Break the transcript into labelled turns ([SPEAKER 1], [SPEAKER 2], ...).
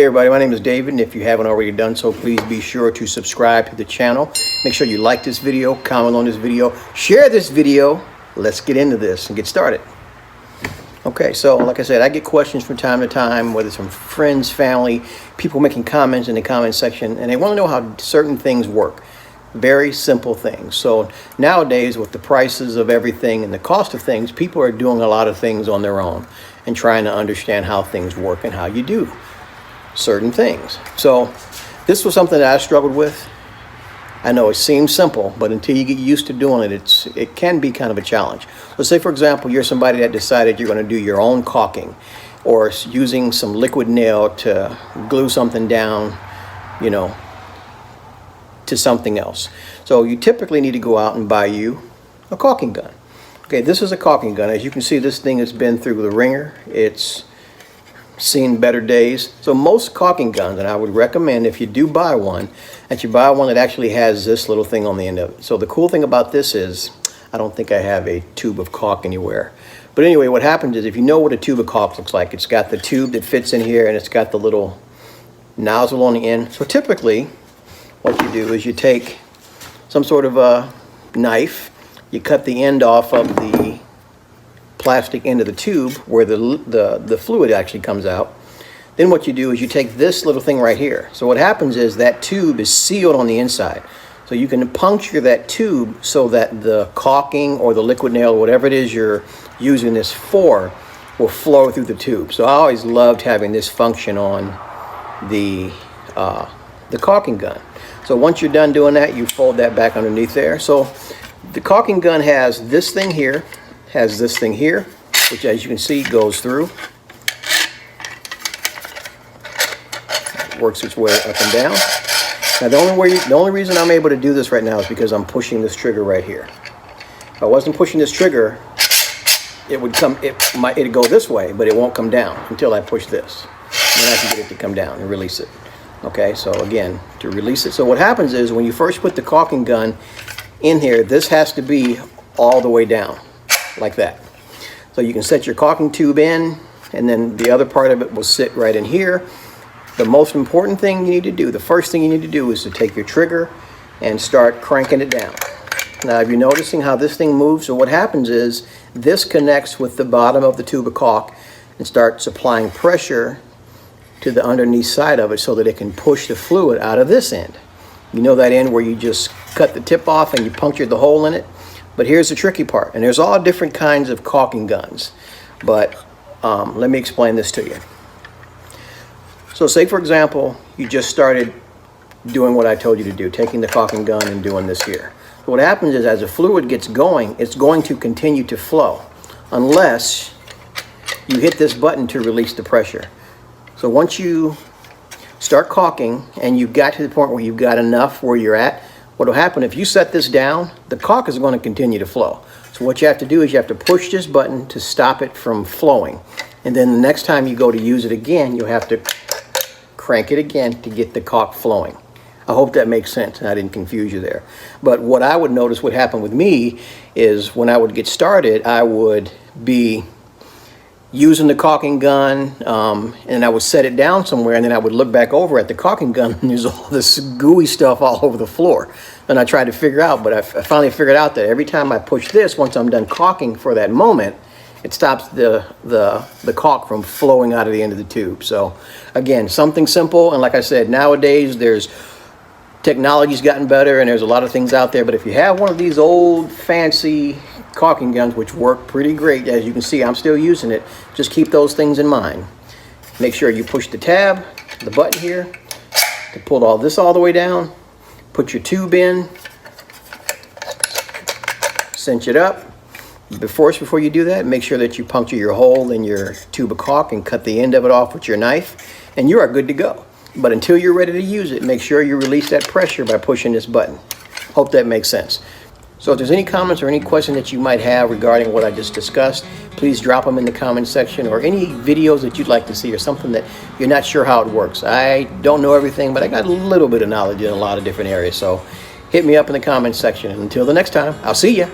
[SPEAKER 1] Hey everybody, my name is David, and if you haven't already done so, please be sure to subscribe to the channel. Make sure you like this video, comment on this video, share this video. Let's get into this and get started. Okay, so like I said, I get questions from time to time, whether it's from friends, family, people making comments in the comment section, and they want to know how certain things work. Very simple things. So nowadays, with the prices of everything and the cost of things, people are doing a lot of things on their own and trying to understand how things work and how you do certain things. So this was something that I struggled with. I know it seems simple, but until you get used to doing it, it can be kind of a challenge. Let's say, for example, you're somebody that decided you're going to do your own caulking, or using some liquid nail to glue something down, you know, to something else. So you typically need to go out and buy you a caulking gun. Okay, this is a caulking gun. As you can see, this thing has been through the ringer. It's seen better days. So most caulking guns, and I would recommend if you do buy one, that you buy one that actually has this little thing on the end of it. So the cool thing about this is, I don't think I have a tube of caulk anywhere. But anyway, what happens is, if you know what a tube of caulk looks like, it's got the tube that fits in here and it's got the little nozzle on the end. So typically what you do is you take some sort of a knife, you cut the end off of the plastic end of the tube where the fluid actually comes out. Then what you do is you take this little thing right here. So what happens is that tube is sealed on the inside. So you can puncture that tube so that the caulking or the liquid nail, or whatever it is you're using this for, will flow through the tube. So I always loved having this function on the caulking gun. So once you're done doing that, you fold that back underneath there. So the caulking gun has this thing here, has this thing here, which, as you can see, goes through. It works its way up and down. Now the only reason I'm able to do this right now is because I'm pushing this trigger right here. If I wasn't pushing this trigger, it'd go this way, but it won't come down until I push this. And then I can get it to come down and release it. Okay, so again, to release it. So what happens is, when you first put the caulking gun in here, this has to be all the way down, like that. So you can set your caulking tube in, and then the other part of it will sit right in here. The most important thing you need to do, the first thing you need to do, is to take your trigger and start cranking it down. Now, if you're noticing how this thing moves, so what happens is, this connects with the bottom of the tube of caulk and starts applying pressure to the underneath side of it so that it can push the fluid out of this end. You know that end where you just cut the tip off and you punctured the hole in it? But here's the tricky part, and there's all different kinds of caulking guns, but let me explain this to you. So say, for example, you just started doing what I told you to do, taking the caulking gun and doing this here. So what happens is, as the fluid gets going, it's going to continue to flow unless you hit this button to release the pressure. So once you start caulking and you've got to the point where you've got enough where you're at, what will happen, if you set this down, the caulk is going to continue to flow. So what you have to do is you have to push this button to stop it from flowing. And then the next time you go to use it again, you'll have to crank it again to get the caulk flowing. I hope that makes sense and I didn't confuse you there. But what I would notice would happen with me is, when I would get started, I would be using the caulking gun, and I would set it down somewhere, and then I would look back over at the caulking gun and there's all this gooey stuff all over the floor. And I tried to figure out, but I finally figured out that every time I push this, once I'm done caulking for that moment, it stops the caulk from flowing out of the end of the tube. So again, something simple, and like I said, nowadays technology's gotten better and there's a lot of things out there, but if you have one of these old fancy caulking guns, which work pretty great, as you can see, I'm still using it, just keep those things in mind. Make sure you push the tab, the button here, to pull all this all the way down, put your tube in, cinch it up. Before you do that, make sure that you puncture your hole in your tube of caulk and cut the end of it off with your knife, and you are good to go. But until you're ready to use it, make sure you release that pressure by pushing this button. Hope that makes sense. So if there's any comments or any question that you might have regarding what I just discussed, please drop them in the comment section, or any videos that you'd like to see, or something that you're not sure how it works. I don't know everything, but I got a little bit of knowledge in a lot of different areas. So hit me up in the comment section. And until the next time, I'll see ya.